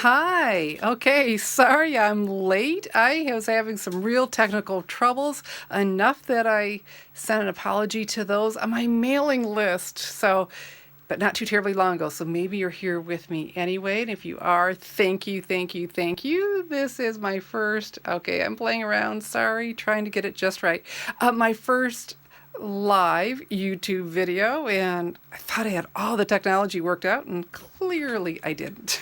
Hi. Okay, sorry I'm late. I was having some real technical troubles, enough that I sent an apology to those on my mailing list. But not too terribly long ago. So maybe you're here with me anyway. And if you are, thank you, thank you, thank you. This is my first, okay, I'm playing around. Sorry, trying to get it just right. My first live YouTube video, and I thought I had all the technology worked out, and clearly I didn't.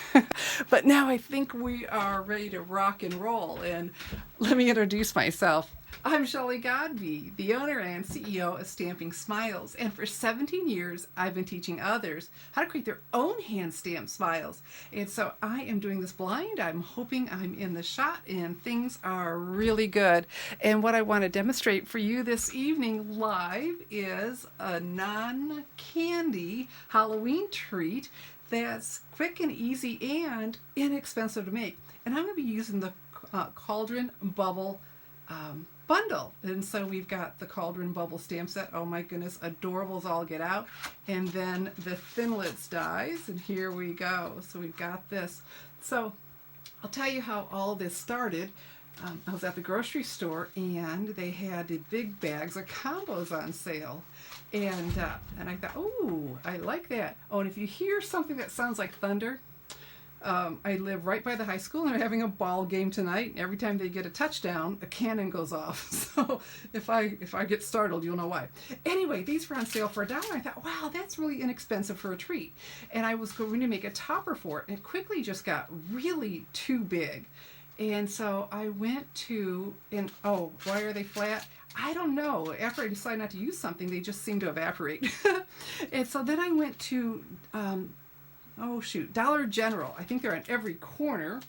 But now I think we are ready to rock and roll, and let me introduce myself. I'm Shelley Godby, the owner and CEO of Stamping Smiles, and for 17 years I've been teaching others how to create their own hand stamped smiles. And so I am doing this blind. I'm hoping I'm in the shot and things are really good. And what I want to demonstrate for you this evening live is a non-candy Halloween treat that's quick and easy and inexpensive to make. And I'm going to be using the Cauldron Bubble bundle. And so we've got the Cauldron Bubble stamp set. Oh my goodness, adorable as all get out. And then the Thinlits dies, and here we go. So we've got this. So I'll tell you how all this started. I was at the grocery store and they had the big bags of combos on sale. And I thought, oh, I like that. Oh, and if you hear something that sounds like thunder, I live right by the high school and they're having a ball game tonight. Every time they get a touchdown, a cannon goes off. So if I get startled, you'll know why. Anyway, these were on sale for $1. I thought, wow, that's really inexpensive for a treat. And I was going to make a topper for it, and it quickly just got really too big. And so I went to, and oh, why are they flat? I don't know. After I decided not to use something, they just seem to evaporate. And so then I went to, Dollar General. I think they're on every corner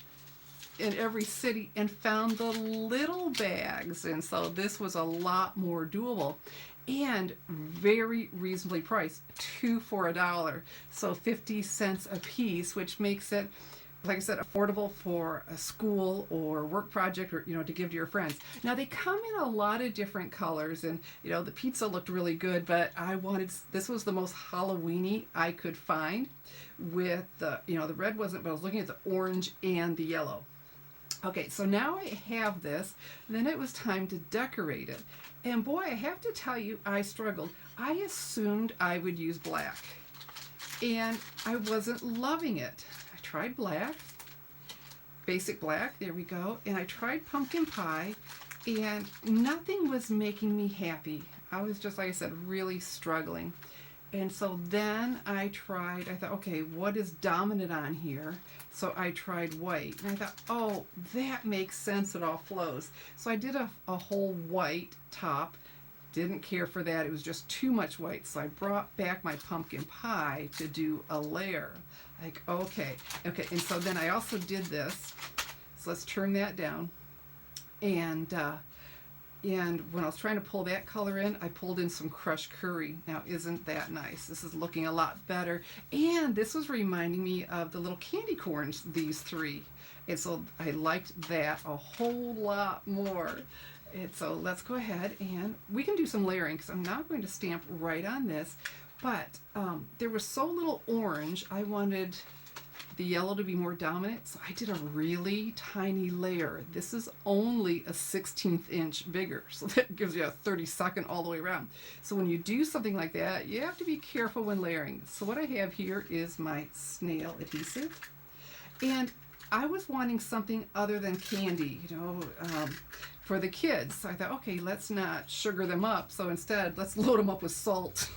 in every city, and found the little bags. And so this was a lot more doable and very reasonably priced. 2 for $1. So 50 cents a piece, which makes it, like I said, affordable for a school or work project, or to give to your friends. Now they come in a lot of different colors, and the pizza looked really good, but this was the most Halloweeny I could find. With the the red wasn't, but I was looking at the orange and the yellow. Okay, so now I have this. Then it was time to decorate it, and boy, I have to tell you, I struggled. I assumed I would use black, and I wasn't loving it. Tried black, basic black, there we go, and I tried pumpkin pie, and nothing was making me happy. I was just, like I said, really struggling. And so then I thought, okay, what is dominant on here? So I tried white, and I thought, oh, that makes sense, it all flows. So I did a whole white top. Didn't care for that, it was just too much white. So I brought back my pumpkin pie to do a layer. Like, okay, and so then I also did this. So let's turn that down. And when I was trying to pull that color in, I pulled in some crushed curry. Now, isn't that nice? This is looking a lot better. And this was reminding me of the little candy corns, these three. And so I liked that a whole lot more. And so let's go ahead and we can do some layering, because I'm not going to stamp right on this. But there was so little orange, I wanted the yellow to be more dominant, so I did a really tiny layer. This is only a 16th inch bigger, so that gives you a 32nd all the way around. So when you do something like that, you have to be careful when layering. So what I have here is my snail adhesive, and I was wanting something other than candy, for the kids. So I thought, okay, let's not sugar them up. So instead, let's load them up with salt.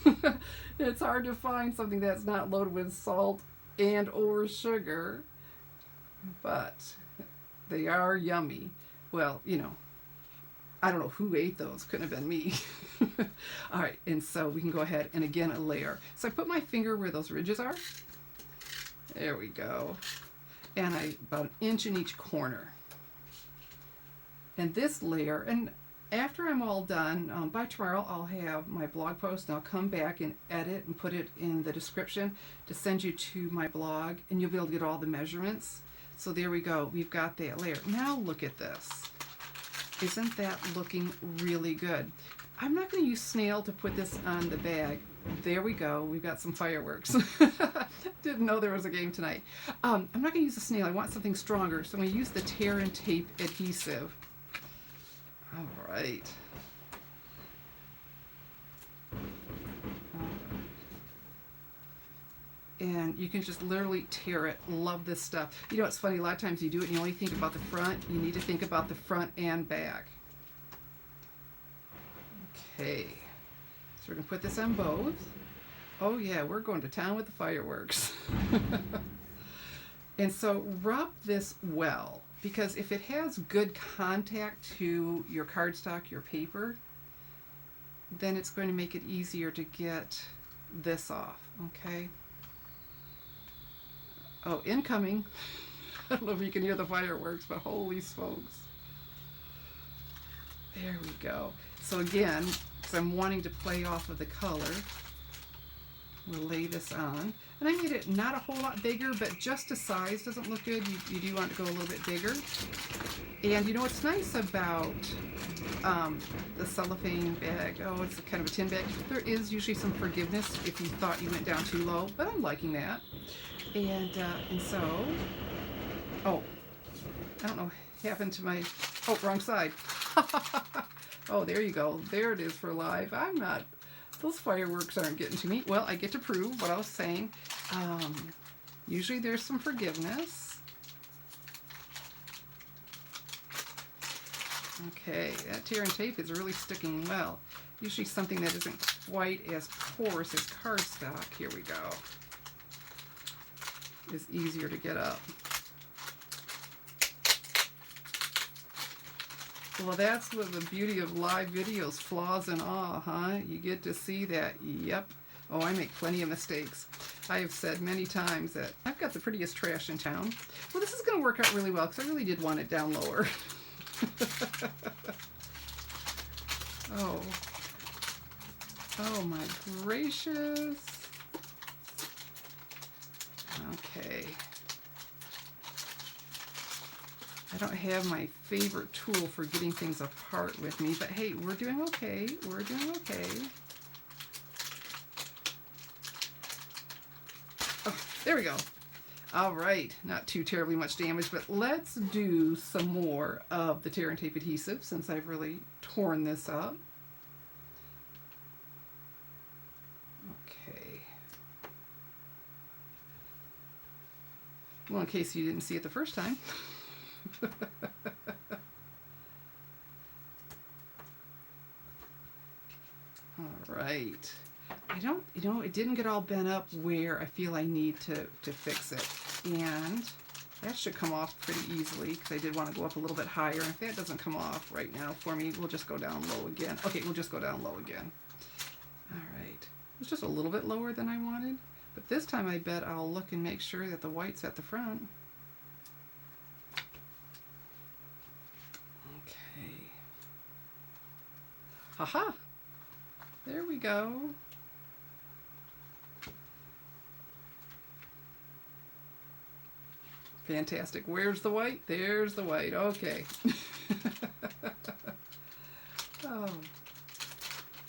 It's hard to find something that's not loaded with salt and or sugar, but they are yummy. Well, I don't know who ate those. Couldn't have been me. All right, and so we can go ahead and again a layer. So I put my finger where those ridges are. There we go. And about an inch in each corner. And this layer, and after I'm all done, by tomorrow I'll have my blog post, and I'll come back and edit and put it in the description to send you to my blog, and you'll be able to get all the measurements. So there we go, we've got that layer. Now look at this. Isn't that looking really good? I'm not going to use snail to put this on the bag. There we go. We've got some fireworks. Didn't know there was a game tonight. I'm not going to use the snail. I want something stronger. So I'm going to use the tear and tape adhesive. All right. And you can just literally tear it. Love this stuff. You know, it's funny. A lot of times you do it and you only think about the front. You need to think about the front and back. Okay. So we're going to put this on both. Oh yeah, we're going to town with the fireworks. And so rub this well, because if it has good contact to your cardstock, your paper, then it's going to make it easier to get this off, okay? Oh, incoming. I don't know if you can hear the fireworks, but holy smokes. There we go. So again, because I'm wanting to play off of the color, we'll lay this on. And I made it not a whole lot bigger, but just a size doesn't look good. You do want to go a little bit bigger. And you know what's nice about the cellophane bag? Oh, it's kind of a tin bag. There is usually some forgiveness if you thought you went down too low, but I'm liking that. And so, oh, I don't know, happened to my, oh, wrong side. Oh, there you go. There it is for live. I'm not, those fireworks aren't getting to me. Well, I get to prove what I was saying. Usually there's some forgiveness. Okay, that tear and tape is really sticking well. Usually something that isn't quite as porous as cardstock, here we go, is easier to get up. Well, that's what the beauty of live videos, flaws and all, huh? You get to see that, yep. Oh, I make plenty of mistakes. I have said many times that I've got the prettiest trash in town. Well, this is going to work out really well because I really did want it down lower. Oh. Oh my gracious. Okay. I don't have my favorite tool for getting things apart with me, but hey, we're doing okay. We're doing okay. Oh, there we go. All right, not too terribly much damage, but let's do some more of the tear and tape adhesive since I've really torn this up. Okay. Well, in case you didn't see it the first time. All right. I don't, it didn't get all bent up where I feel I need to fix it. And that should come off pretty easily because I did want to go up a little bit higher. And if that doesn't come off right now for me, we'll just go down low again. Okay, we'll just go down low again. All right. It's just a little bit lower than I wanted. But this time I bet I'll look and make sure that the white's at the front. Okay. Haha. There we go. Fantastic. Where's the white? There's the white. Okay. Oh.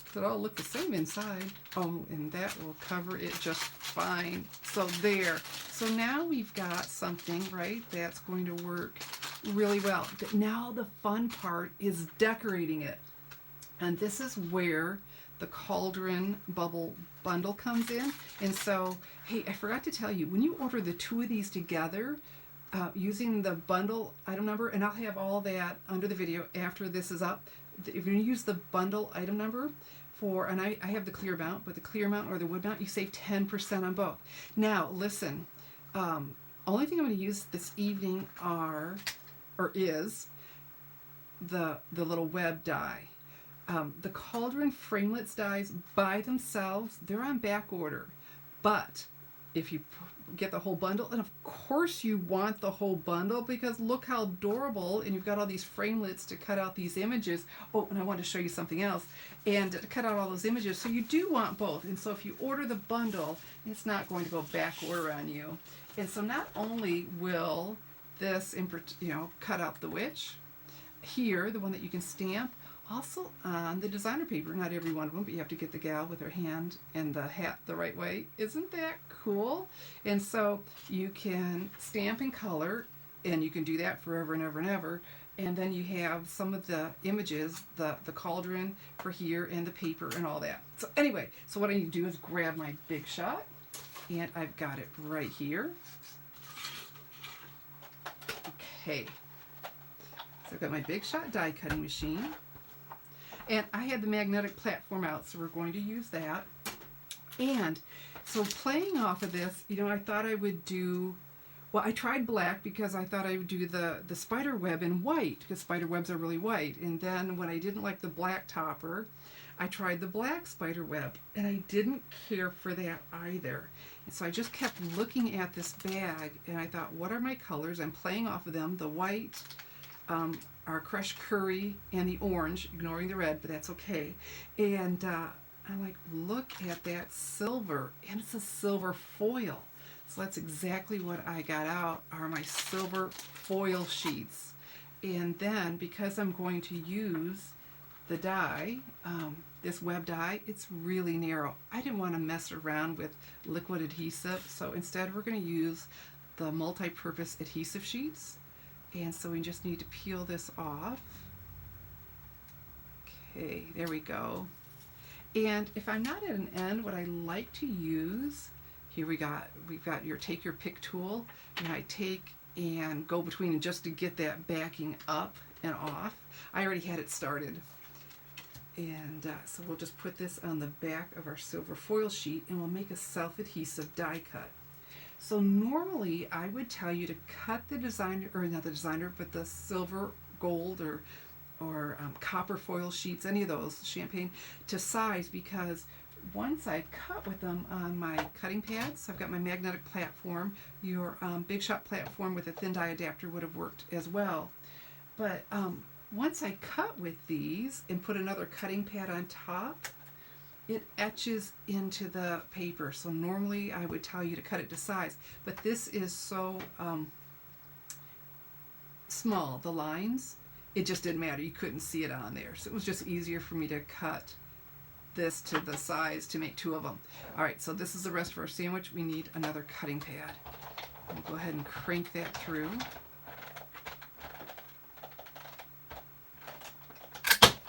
Does it all look the same inside? Oh, and that will cover it just fine. So there. So now we've got something, right, that's going to work really well. But now the fun part is decorating it. And this is where the Cauldron bubble bundle comes in. And so, hey, I forgot to tell you, when you order the two of these together, using the bundle item number, and I'll have all that under the video after this is up. If you use the bundle item number for, and I have the clear mount, but the clear mount or the wood mount, you save 10% on both. Now, listen, only thing I'm going to use this evening is the little web die. The Cauldron framelits dies by themselves, they're on back order. But if you get the whole bundle, and of course you want the whole bundle because look how adorable, and you've got all these framelits to cut out these images. Oh, and I want to show you something else, and to cut out all those images, so you do want both. And so if you order the bundle, it's not going to go back order on you. And so not only will this, cut out the witch here, the one that you can stamp, Also on the designer paper, not every one of them, but you have to get the gal with her hand and the hat the right way. Isn't that cool? And so you can stamp in color, and you can do that forever and ever and ever. And then you have some of the images, the cauldron for here and the paper and all that. So anyway, so what I need to do is grab my Big Shot, and I've got it right here. Okay, so I've got my Big Shot die cutting machine. And I had the magnetic platform out, so we're going to use that. And so playing off of this, you know, I thought I would do, well, I tried black because I thought I would do the spider web in white, because spider webs are really white. And then when I didn't like the black topper, I tried the black spider web, and I didn't care for that either. And so I just kept looking at this bag, and I thought, what are my colors? I'm playing off of them. The white, our crushed curry, and the orange, ignoring the red, but that's okay. And I'm like, look at that silver, and it's a silver foil. So that's exactly what I got out, are my silver foil sheets. And then, because I'm going to use the die, this web die, it's really narrow. I didn't want to mess around with liquid adhesive, so instead we're going to use the multi-purpose adhesive sheets. And so we just need to peel this off. Okay, there we go. And if I'm not at an end, what I like to use, here we've got your take your pick tool, and I take and go between, and just to get that backing up and off. I already had it started. And so we'll just put this on the back of our silver foil sheet, and we'll make a self-adhesive die cut. So normally I would tell you to cut the designer, or not the designer, but the silver, gold, or copper foil sheets, any of those, champagne, to size, because once I cut with them on my cutting pads, I've got my magnetic platform, your Big Shot platform with a thin die adapter would have worked as well. But once I cut with these and put another cutting pad on top, it etches into the paper. So normally I would tell you to cut it to size, but this is so small, the lines, it just didn't matter. You couldn't see it on there. So it was just easier for me to cut this to the size to make two of them. All right, so this is the rest of our sandwich. We need another cutting pad. We'll go ahead and crank that through.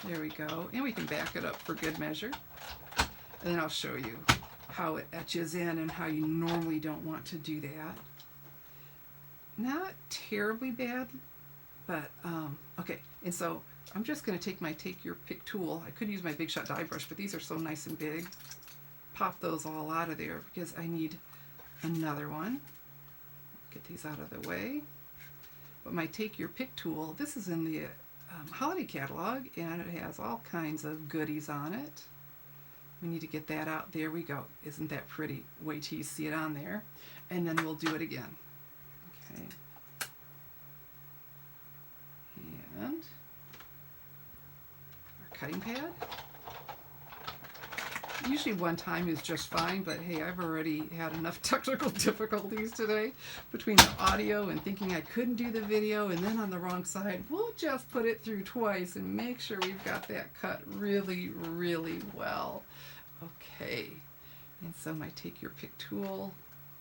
There we go. And we can back it up for good measure. And then I'll show you how it etches in and how you normally don't want to do that. Not terribly bad, but okay. And so I'm just going to take my take your pick tool. I could use my Big Shot die brush, but these are so nice and big. Pop those all out of there because I need another one. Get these out of the way. But my take your pick tool, this is in the holiday catalog, and it has all kinds of goodies on it. We need to get that out. There we go. Isn't that pretty? Wait till you see it on there. And then we'll do it again. Okay. And our cutting pad. Usually one time is just fine, but hey, I've already had enough technical difficulties today between the audio and thinking I couldn't do the video, and then on the wrong side. We'll just put it through twice and make sure we've got that cut really, really well. Okay, and so my take your pick tool,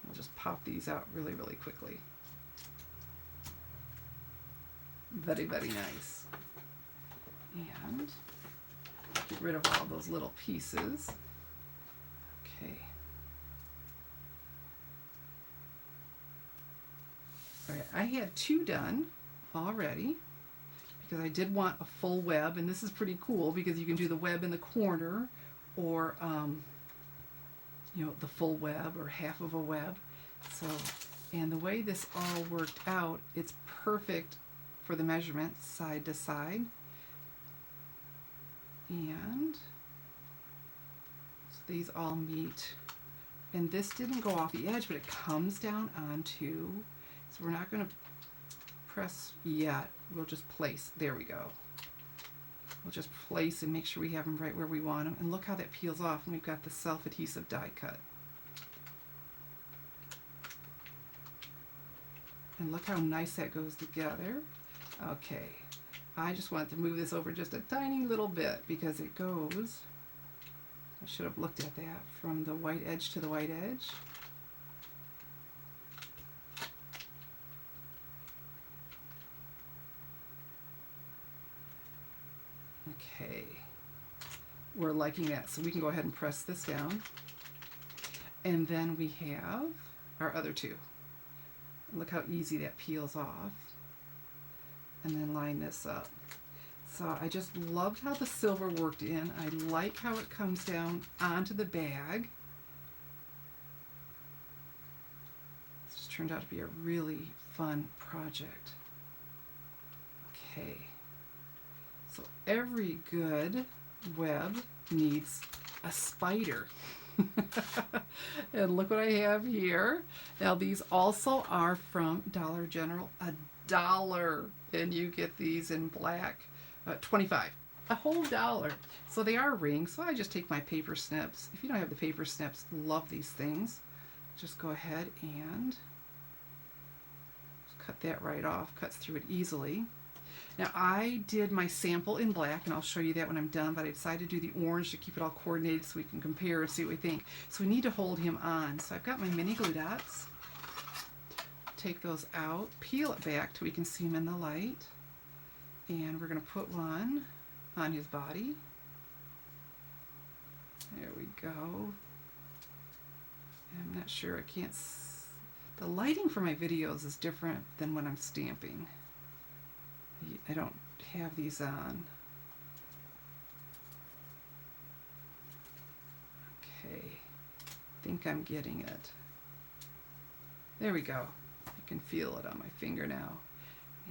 we'll just pop these out really, really quickly. Very, very nice. And get rid of all those little pieces. Okay. All right, I had two done already because I did want a full web, and this is pretty cool because you can do the web in the corner, or you know, the full web or half of a web. So, and the way this all worked out, it's perfect for the measurement side to side. And so these all meet, and this didn't go off the edge, but it comes down onto, so we're not going to press yet, we'll just place. There we go. We'll just place and make sure we have them right where we want them. And look how that peels off, and we've got the self-adhesive die cut. And look how nice that goes together. Okay, I just wanted to move this over just a tiny little bit because it goes, I should have looked at that, from the white edge to the white edge. Okay, we're liking that, so we can go ahead and press this down. And then we have our other two. Look how easy that peels off. And then line this up. So I just loved how the silver worked in. I like how it comes down onto the bag. This just turned out to be a really fun project. Okay. So every good web needs a spider. And look what I have here. Now these also are from Dollar General, $1, and you get these in black, 25, a whole $1. So they are rings, so I just take my paper snips. If you don't have the paper snips, love these things. Just go ahead and cut that right off, cuts through it easily. Now I did my sample in black, and I'll show you that when I'm done, but I decided to do the orange to keep it all coordinated so we can compare and see what we think. So we need to hold him on. So I've got my mini glue dots. Take those out, peel it back till we can see him in the light. And we're going to put one on his body. There we go. I'm not sure, I can't, the lighting for my videos is different than when I'm stamping. I don't have these on. Okay, I think I'm getting it. There we go. I can feel it on my finger now.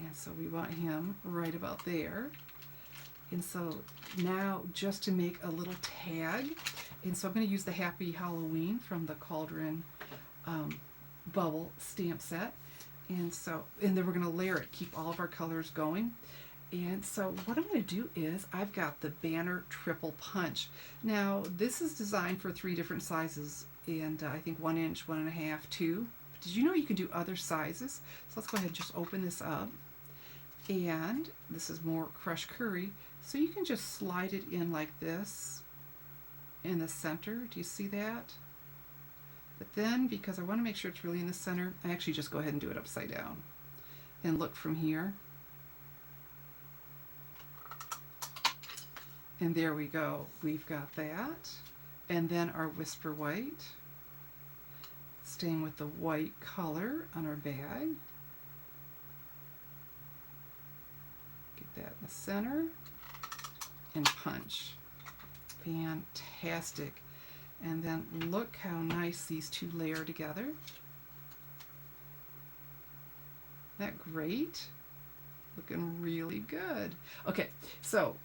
And so we want him right about there. And so now just to make a little tag, and so I'm going to use the Happy Halloween from the Cauldron bubble stamp set. And then we're going to layer it, keep all of our colors going. And so what I'm going to do is I've got the Banner Triple Punch. Now this is designed for 3 different sizes, and I think 1 inch, 1.5, 2. But did you know you can do other sizes? So let's go ahead and just open this up. And this is more crushed curry. So you can just slide it in like this in the center. Do you see that? But then, because I want to make sure it's really in the center, I actually just go ahead and do it upside down. And look from here. And there we go. We've got that. And then our Whisper White. Staying with the white color on our bag. Get that in the center. And punch. Fantastic. And then look how nice these two layer together. Isn't that great? Looking really good. Okay, so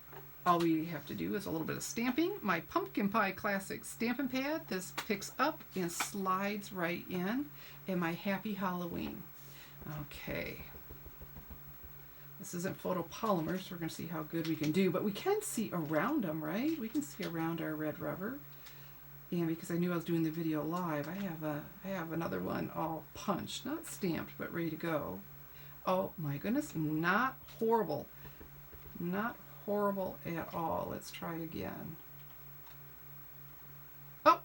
all we have to do is a little bit of stamping. My Pumpkin Pie Classic Stampin' Pad, this picks up and slides right in. And my Happy Halloween. Okay. This isn't photopolymer, so we're going to see how good we can do. But we can see around them, right? We can see around our red rubber. And because I knew I was doing the video live, I have another one all punched, not stamped, but ready to go. Oh my goodness, not horrible. Not horrible at all. Let's try again. Oh,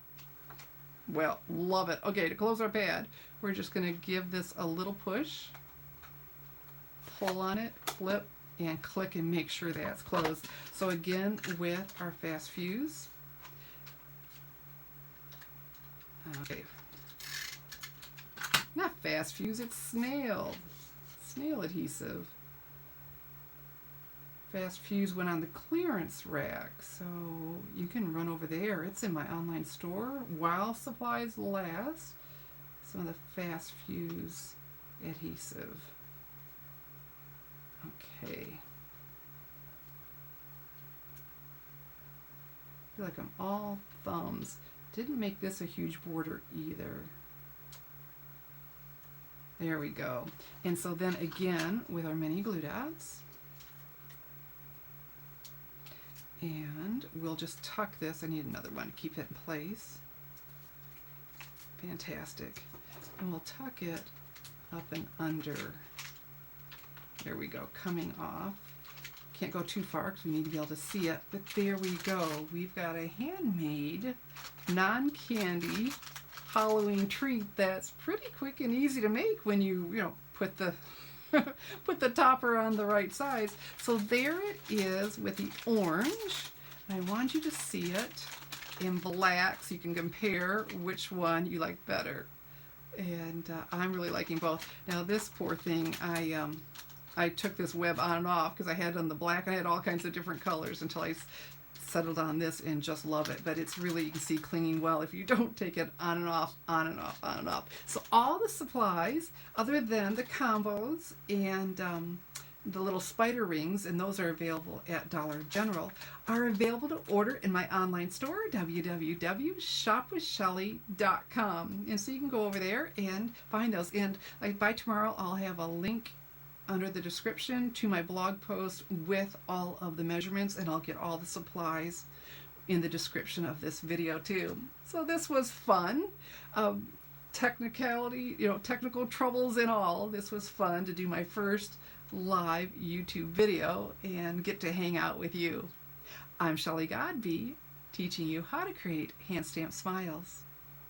well, love it. Okay, to close our pad, we're just going to give this a little push. Pull on it, flip, and click and make sure that's closed. So again, with our fast fuse. Okay. Not fast fuse, it's snail adhesive. Fast fuse went on the clearance rack, so you can run over there. It's in my online store while supplies last. Some of the fast fuse adhesive. Okay. I feel like I'm all thumbs. Didn't make this a huge border either. There we go. And so then again with our mini glue dots. And we'll just tuck this. I need another one to keep it in place. Fantastic. And we'll tuck it up and under. There we go, coming off. can't go too far because we need to be able to see it. But there we go. We've got a handmade, non-candy Halloween treat that's pretty quick and easy to make when you put the put the topper on the right size. So there it is with the orange. I want you to see it in black so you can compare which one you like better. And I'm really liking both. Now this poor thing, I took this web on and off because I had it on the black. I had all kinds of different colors until I settled on this and just love it. But it's really, you can see, clinging well if you don't take it on and off, on and off, on and off. So all the supplies, other than the combos and the little spider rings, and those are available at Dollar General, are available to order in my online store, www.shopwithshelly.com. And so you can go over there and find those. And like by tomorrow, I'll have a link under the description to my blog post with all of the measurements, and I'll get all the supplies in the description of this video too. So this was fun. Technical troubles and all. This was fun to do my first live YouTube video and get to hang out with you. I'm Shelly Godby, teaching you how to create hand stamped smiles.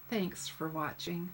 Thanks for watching.